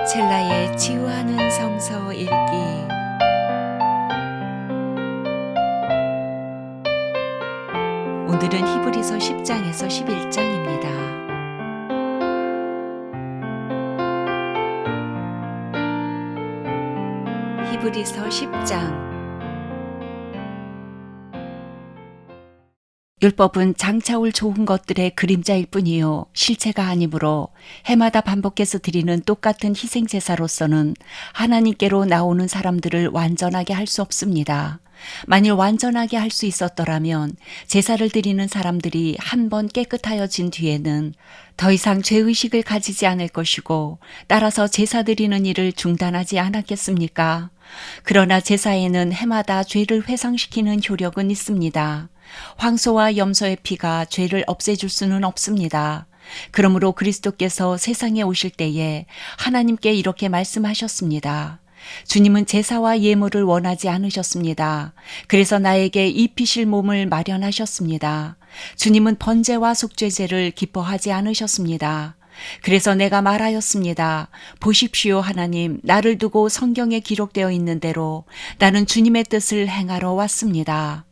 첼라의 치유하는 성서 읽기. 오늘은 히브리서 10장에서 11장입니다. 히브리서 10장. 율법은 장차올 좋은 것들의 그림자일 뿐이요 실체가 아니므로 해마다 반복해서 드리는 똑같은 희생제사로서는 하나님께로 나오는 사람들을 완전하게 할 수 없습니다. 만일 완전하게 할 수 있었더라면 제사를 드리는 사람들이 한 번 깨끗하여진 뒤에는 더 이상 죄의식을 가지지 않을 것이고 따라서 제사 드리는 일을 중단하지 않았겠습니까? 그러나 제사에는 해마다 죄를 회상시키는 효력은 있습니다. 황소와 염소의 피가 죄를 없애줄 수는 없습니다. 그러므로 그리스도께서 세상에 오실 때에 하나님께 이렇게 말씀하셨습니다. 주님은 제사와 예물을 원하지 않으셨습니다. 그래서 나에게 입히실 몸을 마련하셨습니다. 주님은 번제와 속죄제를 기뻐하지 않으셨습니다. 그래서 내가 말하였습니다. 보십시오 하나님, 나를 두고 성경에 기록되어 있는 대로 나는 주님의 뜻을 행하러 왔습니다.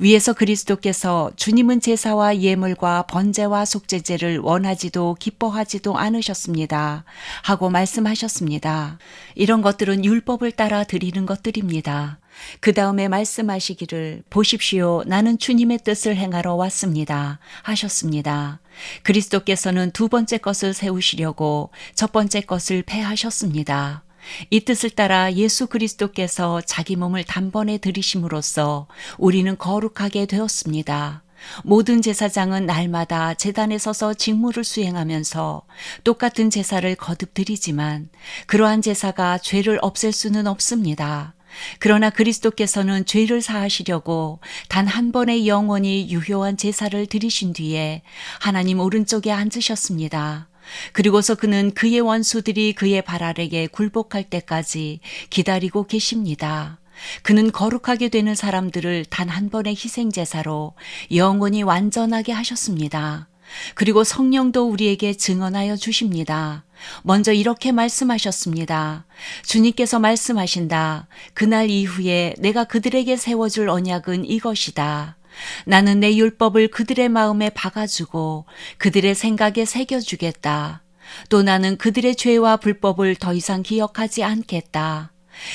위에서 그리스도께서 주님은 제사와 예물과 번제와 속죄제를 원하지도 기뻐하지도 않으셨습니다. 하고 말씀하셨습니다. 이런 것들은 율법을 따라 드리는 것들입니다. 그 다음에 말씀하시기를 보십시오 나는 주님의 뜻을 행하러 왔습니다. 하셨습니다. 그리스도께서는 두 번째 것을 세우시려고 첫 번째 것을 폐하셨습니다. 이 뜻을 따라 예수 그리스도께서 자기 몸을 단번에 들이심으로써 우리는 거룩하게 되었습니다. 모든 제사장은 날마다 제단에 서서 직무를 수행하면서 똑같은 제사를 거듭 드리지만 그러한 제사가 죄를 없앨 수는 없습니다. 그러나 그리스도께서는 죄를 사하시려고 단 한 번의 영원히 유효한 제사를 드리신 뒤에 하나님 오른쪽에 앉으셨습니다. 그리고서 그는 그의 원수들이 그의 발 아래에 굴복할 때까지 기다리고 계십니다. 그는 거룩하게 되는 사람들을 단 한 번의 희생제사로 영원히 완전하게 하셨습니다. 그리고 성령도 우리에게 증언하여 주십니다. 먼저 이렇게 말씀하셨습니다. 주님께서 말씀하신다. 그날 이후에 내가 그들에게 세워줄 언약은 이것이다. 나는 내 율법을 그들의 마음에 박아주고 그들의 생각에 새겨주겠다. 또 나는 그들의 죄와 불법을 더 이상 기억하지 않겠다.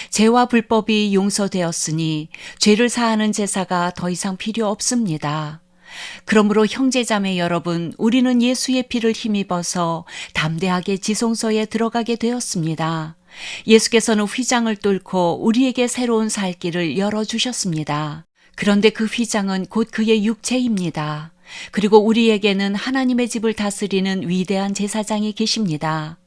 죄와 불법이 용서되었으니 죄를 사하는 제사가 더 이상 필요 없습니다. 그러므로 형제자매 여러분, 우리는 예수의 피를 힘입어서 담대하게 지성소에 들어가게 되었습니다. 예수께서는 휘장을 뚫고 우리에게 새로운 살 길을 열어주셨습니다. 그런데 그 휘장은 곧 그의 육체입니다. 그리고 우리에게는 하나님의 집을 다스리는 위대한 제사장이 계십니다.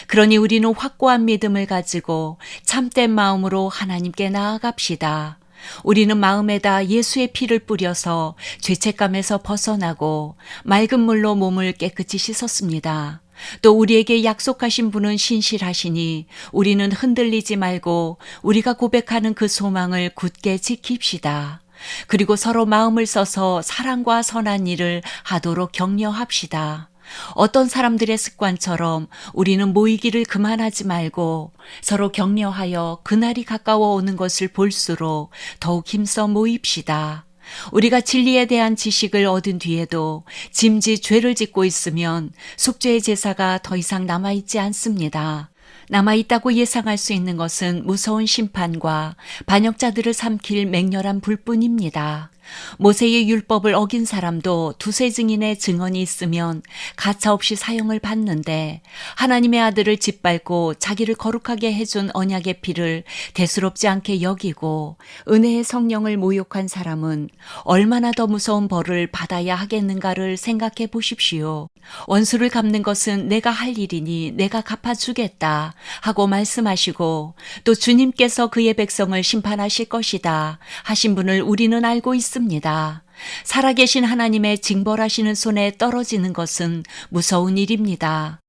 그러니 우리는 확고한 믿음을 가지고 참된 마음으로 하나님께 나아갑시다. 우리는 마음에다 예수의 피를 뿌려서 죄책감에서 벗어나고 맑은 물로 몸을 깨끗이 씻었습니다. 또 우리에게 약속하신 분은 신실하시니 우리는 흔들리지 말고 우리가 고백하는 그 소망을 굳게 지킵시다. 그리고 서로 마음을 써서 사랑과 선한 일을 하도록 격려합시다. 어떤 사람들의 습관처럼 우리는 모이기를 그만하지 말고 서로 격려하여 그날이 가까워 오는 것을 볼수록 더욱 힘써 모입시다. 우리가 진리에 대한 지식을 얻은 뒤에도 짐짓 죄를 짓고 있으면 속죄의 제사가 더 이상 남아있지 않습니다. 남아있다고 예상할 수 있는 것은 무서운 심판과 반역자들을 삼킬 맹렬한 불뿐입니다. 모세의 율법을 어긴 사람도 두세 증인의 증언이 있으면 가차없이 사형을 받는데 하나님의 아들을 짓밟고 자기를 거룩하게 해준 언약의 피를 대수롭지 않게 여기고 은혜의 성령을 모욕한 사람은 얼마나 더 무서운 벌을 받아야 하겠는가를 생각해 보십시오. 원수를 갚는 것은 내가 할 일이니 내가 갚아주겠다 하고 말씀하시고 또 주님께서 그의 백성을 심판하실 것이다 하신 분을 우리는 알고 있습니다. 살아계신 하나님의 징벌하시는 손에 떨어지는 것은 무서운 일입니다.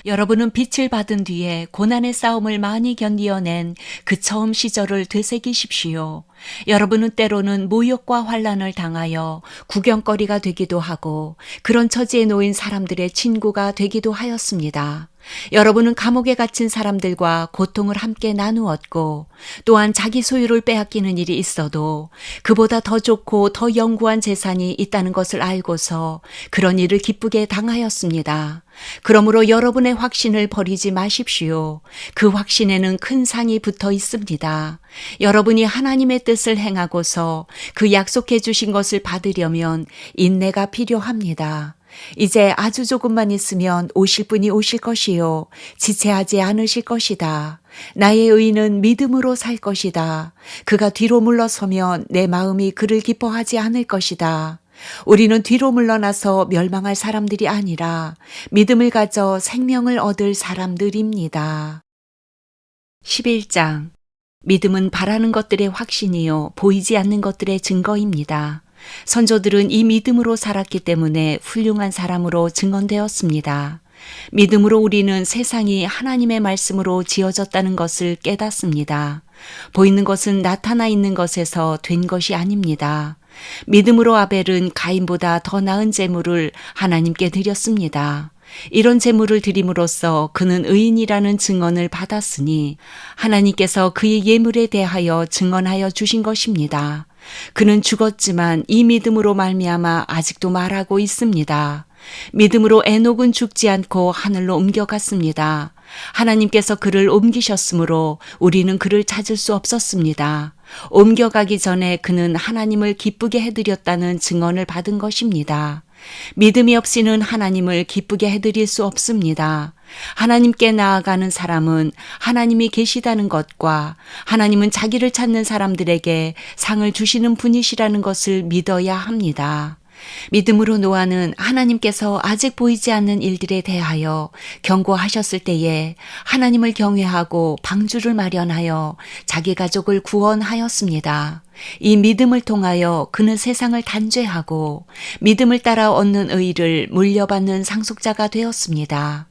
여러분은 빛을 받은 뒤에 고난의 싸움을 많이 견디어낸 그 처음 시절을 되새기십시오. 여러분은 때로는 모욕과 환난을 당하여 구경거리가 되기도 하고 그런 처지에 놓인 사람들의 친구가 되기도 하였습니다. 여러분은 감옥에 갇힌 사람들과 고통을 함께 나누었고 또한 자기 소유를 빼앗기는 일이 있어도 그보다 더 좋고 더 영구한 재산이 있다는 것을 알고서 그런 일을 기쁘게 당하였습니다. 그러므로 여러분의 확신을 버리지 마십시오. 그 확신에는 큰 상이 붙어 있습니다. 여러분이 하나님의 뜻을 행하고서 그 약속해 주신 것을 받으려면 인내가 필요합니다. 이제 아주 조금만 있으면 오실 분이 오실 것이요 지체하지 않으실 것이다. 나의 의인은 믿음으로 살 것이다. 그가 뒤로 물러서면 내 마음이 그를 기뻐하지 않을 것이다. 우리는 뒤로 물러나서 멸망할 사람들이 아니라 믿음을 가져 생명을 얻을 사람들입니다. 11장 믿음은 바라는 것들의 확신이요 보이지 않는 것들의 증거입니다. 선조들은 이 믿음으로 살았기 때문에 훌륭한 사람으로 증언되었습니다. 믿음으로 우리는 세상이 하나님의 말씀으로 지어졌다는 것을 깨닫습니다. 보이는 것은 나타나 있는 것에서 된 것이 아닙니다. 믿음으로 아벨은 가인보다 더 나은 제물을 하나님께 드렸습니다. 이런 제물을 드림으로써 그는 의인이라는 증언을 받았으니 하나님께서 그의 예물에 대하여 증언하여 주신 것입니다. 그는 죽었지만 이 믿음으로 말미암아 아직도 말하고 있습니다. 믿음으로 에녹은 죽지 않고 하늘로 옮겨갔습니다. 하나님께서 그를 옮기셨으므로 우리는 그를 찾을 수 없었습니다. 옮겨가기 전에 그는 하나님을 기쁘게 해드렸다는 증언을 받은 것입니다. 믿음이 없이는 하나님을 기쁘게 해드릴 수 없습니다. 하나님께 나아가는 사람은 하나님이 계시다는 것과 하나님은 자기를 찾는 사람들에게 상을 주시는 분이시라는 것을 믿어야 합니다. 믿음으로 노아는 하나님께서 아직 보이지 않는 일들에 대하여 경고하셨을 때에 하나님을 경외하고 방주를 마련하여 자기 가족을 구원하였습니다. 이 믿음을 통하여 그는 세상을 단죄하고 믿음을 따라 얻는 의를 물려받는 상속자가 되었습니다.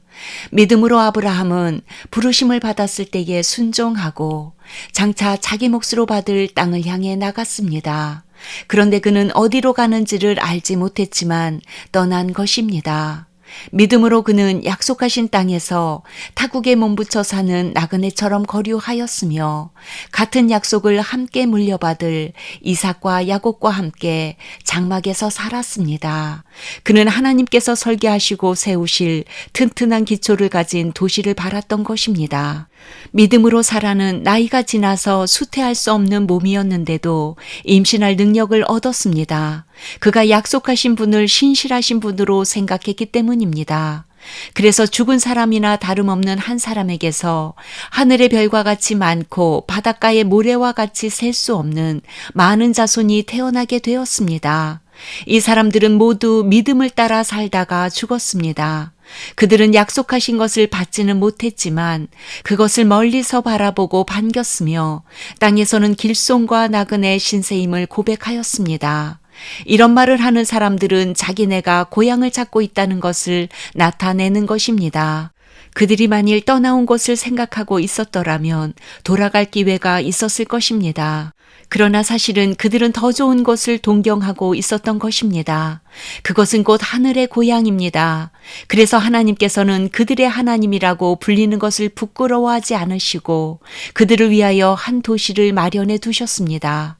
믿음으로 아브라함은 부르심을 받았을 때에 순종하고 장차 자기 몫으로 받을 땅을 향해 나갔습니다. 그런데 그는 어디로 가는지를 알지 못했지만 떠난 것입니다. 믿음으로 그는 약속하신 땅에서 타국에 몸붙여 사는 나그네처럼 거류하였으며 같은 약속을 함께 물려받을 이삭과 야곱과 함께 장막에서 살았습니다. 그는 하나님께서 설계하시고 세우실 튼튼한 기초를 가진 도시를 바랐던 것입니다. 믿음으로 살아는 나이가 지나서 수태할 수 없는 몸이었는데도 임신할 능력을 얻었습니다. 그가 약속하신 분을 신실하신 분으로 생각했기 때문입니다. 그래서 죽은 사람이나 다름없는 한 사람에게서 하늘의 별과 같이 많고 바닷가의 모래와 같이 셀 수 없는 많은 자손이 태어나게 되었습니다. 이 사람들은 모두 믿음을 따라 살다가 죽었습니다. 그들은 약속하신 것을 받지는 못했지만 그것을 멀리서 바라보고 반겼으며 땅에서는 길손과 나그네 신세임을 고백하였습니다. 이런 말을 하는 사람들은 자기네가 고향을 찾고 있다는 것을 나타내는 것입니다. 그들이 만일 떠나온 것을 생각하고 있었더라면 돌아갈 기회가 있었을 것입니다. 그러나 사실은 그들은 더 좋은 것을 동경하고 있었던 것입니다. 그것은 곧 하늘의 고향입니다. 그래서 하나님께서는 그들의 하나님이라고 불리는 것을 부끄러워하지 않으시고 그들을 위하여 한 도시를 마련해 두셨습니다.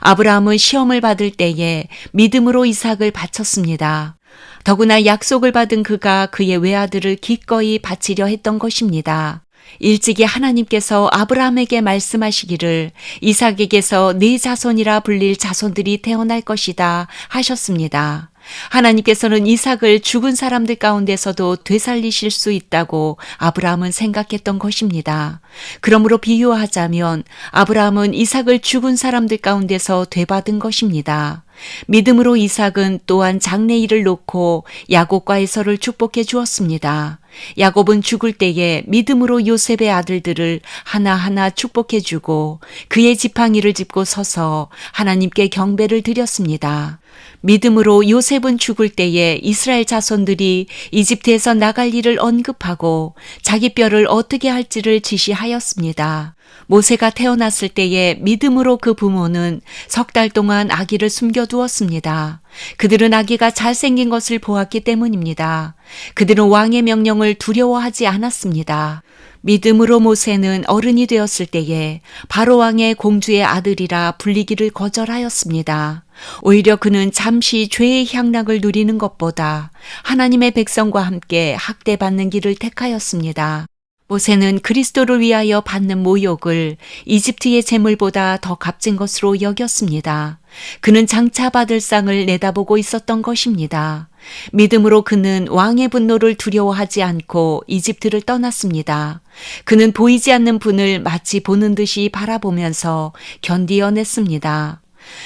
아브라함은 시험을 받을 때에 믿음으로 이삭을 바쳤습니다. 더구나 약속을 받은 그가 그의 외아들을 기꺼이 바치려 했던 것입니다. 일찍이 하나님께서 아브라함에게 말씀하시기를 이삭에게서 네 자손이라 불릴 자손들이 태어날 것이다 하셨습니다. 하나님께서는 이삭을 죽은 사람들 가운데서도 되살리실 수 있다고 아브라함은 생각했던 것입니다. 그러므로 비유하자면 아브라함은 이삭을 죽은 사람들 가운데서 되받은 것입니다. 믿음으로 이삭은 또한 장래일을 놓고 야곱과 에서를 축복해 주었습니다. 야곱은 죽을 때에 믿음으로 요셉의 아들들을 하나하나 축복해 주고 그의 지팡이를 짚고 서서 하나님께 경배를 드렸습니다. 믿음으로 요셉은 죽을 때에 이스라엘 자손들이 이집트에서 나갈 일을 언급하고 자기 뼈를 어떻게 할지를 지시하였습니다. 모세가 태어났을 때에 믿음으로 그 부모는 석 달 동안 아기를 숨겨두었습니다. 그들은 아기가 잘생긴 것을 보았기 때문입니다. 그들은 왕의 명령을 두려워하지 않았습니다. 믿음으로 모세는 어른이 되었을 때에 바로 왕의 공주의 아들이라 불리기를 거절하였습니다. 오히려 그는 잠시 죄의 향락을 누리는 것보다 하나님의 백성과 함께 학대받는 길을 택하였습니다. 모세는 그리스도를 위하여 받는 모욕을 이집트의 재물보다 더 값진 것으로 여겼습니다. 그는 장차 받을 상을 내다보고 있었던 것입니다. 믿음으로 그는 왕의 분노를 두려워하지 않고 이집트를 떠났습니다. 그는 보이지 않는 분을 마치 보는 듯이 바라보면서 견디어냈습니다.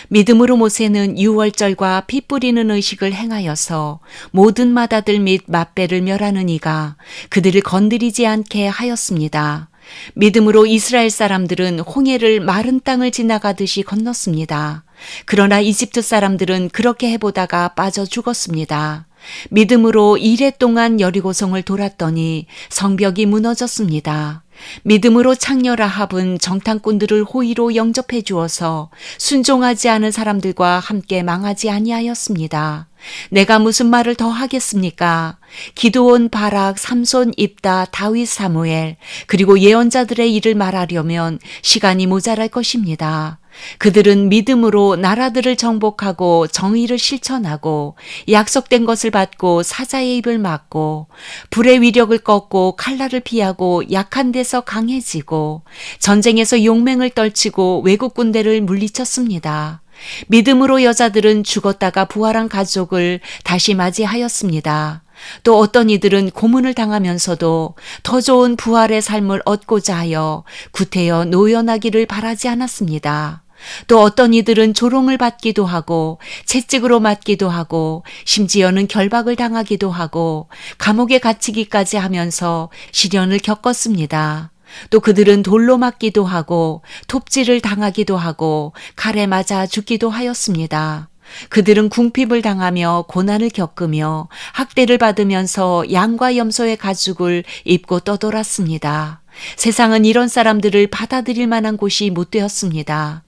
믿음으로 모세는 유월절과 피 뿌리는 의식을 행하여서 모든 맏아들 및 맏배를 멸하는 이가 그들을 건드리지 않게 하였습니다. 믿음으로 이스라엘 사람들은 홍해를 마른 땅을 지나가듯이 건넜습니다. 그러나 이집트 사람들은 그렇게 해보다가 빠져 죽었습니다. 믿음으로 이레 동안 여리고성을 돌았더니 성벽이 무너졌습니다. 믿음으로 창녀 라합은 정탐꾼들을 호의로 영접해 주어서 순종하지 않은 사람들과 함께 망하지 아니하였습니다. 내가 무슨 말을 더 하겠습니까? 기드온, 바락, 삼손, 입다, 다윗, 사무엘 그리고 예언자들의 일을 말하려면 시간이 모자랄 것입니다. 그들은 믿음으로 나라들을 정복하고 정의를 실천하고 약속된 것을 받고 사자의 입을 막고 불의 위력을 꺾고 칼날을 피하고 약한 데서 강해지고 전쟁에서 용맹을 떨치고 외국 군대를 물리쳤습니다. 믿음으로 여자들은 죽었다가 부활한 가족을 다시 맞이하였습니다. 또 어떤 이들은 고문을 당하면서도 더 좋은 부활의 삶을 얻고자 하여 구태여 노연하기를 바라지 않았습니다. 또 어떤 이들은 조롱을 받기도 하고 채찍으로 맞기도 하고 심지어는 결박을 당하기도 하고 감옥에 갇히기까지 하면서 시련을 겪었습니다. 또 그들은 돌로 맞기도 하고 톱질을 당하기도 하고 칼에 맞아 죽기도 하였습니다. 그들은 궁핍을 당하며 고난을 겪으며 학대를 받으면서 양과 염소의 가죽을 입고 떠돌았습니다. 세상은 이런 사람들을 받아들일 만한 곳이 못 되었습니다.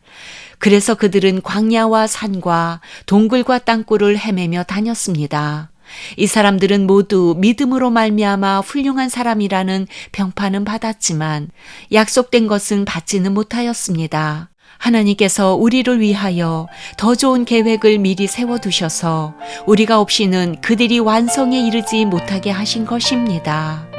그래서 그들은 광야와 산과 동굴과 땅굴을 헤매며 다녔습니다. 이 사람들은 모두 믿음으로 말미암아 훌륭한 사람이라는 평판은 받았지만 약속된 것은 받지는 못하였습니다. 하나님께서 우리를 위하여 더 좋은 계획을 미리 세워두셔서 우리가 없이는 그들이 완성에 이르지 못하게 하신 것입니다.